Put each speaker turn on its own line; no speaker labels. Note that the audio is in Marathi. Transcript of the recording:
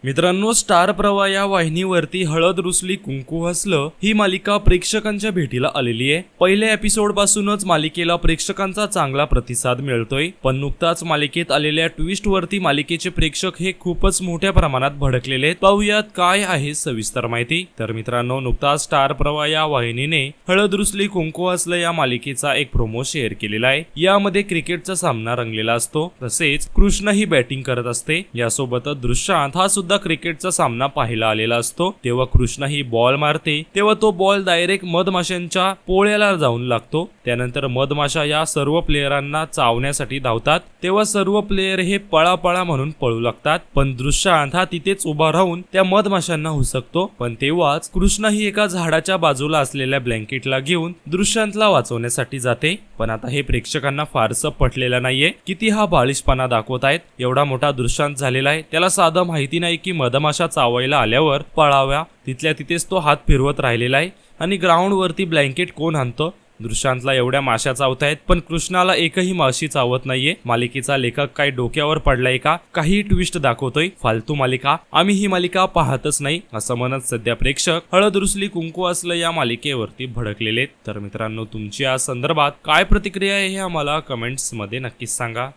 मित्रांनो, स्टार प्रवाह या वाहिनीवरती हळद रुसली कुंकू हसलं ही मालिका प्रेक्षकांच्या भेटीला आलेली आहे। पहिल्या एपिसोड पासूनच मालिकेला प्रेक्षकांचा चांगला प्रतिसाद मिळतोय, पण नुकताच मालिकेत आलेल्या ट्विस्ट वरती मालिकेचे प्रेक्षक हे खूपच मोठ्या प्रमाणात भडकलेले आहेत। पाहूयात काय आहे सविस्तर माहिती। तर मित्रांनो, नुकताच स्टार प्रवाह या वाहिनीने हळद रुसली कुंकू हसलं या मालिकेचा एक प्रोमो शेअर केलेला आहे। यामध्ये क्रिकेटचा सामना रंगलेला असतो, तसेच कृष्ण ही बॅटिंग करत असते। यासोबतच दृश्यांत हा सुद्धा क्रिकेटचा सामना पाहायला आलेला असतो। तेव्हा कृष्ण ही बॉल मारते, तेव्हा तो बॉल डायरेक्ट मधमाशांच्या पोळ्याला जाऊन लागतो। त्यानंतर मधमाशा या सर्व प्लेयरांना चावण्यासाठी धावतात, तेव्हा सर्व प्लेयर हे पळापळा म्हणून पळू लागतात, पण दृश्यांत हा तिथेच उभा राहून त्या मधमाशांना हुसकतो। पण तेव्हाच कृष्ण ही एका झाडाच्या बाजूला असलेल्या ब्लँकेटला घेऊन दृश्यांतला वाचवण्यासाठी जाते। पण आता हे प्रेक्षकांना फारसं पटलेलं नाहीये, किती हा बालिशपणा दाखवत आहेत। एवढा मोठा दृश्यांत झालेला आहे, त्याला साधं माहिती नाही की मधमाशा चावायला आल्यावर पळाव्या। तिथल्या तिथेच तो हात फिरवत राहिलेला आहे आणि ग्राउंड वरती ब्लँकेट कोण आणतं? दृश्यांतला एवढ्या माशा चावतायत, पण कृष्णाला एकही माशी चावत नाहीये। मालिकेचा लेखक काय डोक्यावर पडलाय का? काही ट्विस्ट दाखवतोय, फालतू मालिका, आम्ही ही मालिका पाहतच नाही असं म्हणत सध्या प्रेक्षक हळद रुसली कुंकू असलं या मालिकेवरती भडकलेले। तर मित्रांनो, तुमची या संदर्भात काय प्रतिक्रिया आहे हे आम्हाला कमेंट्स मध्ये नक्कीच सांगा।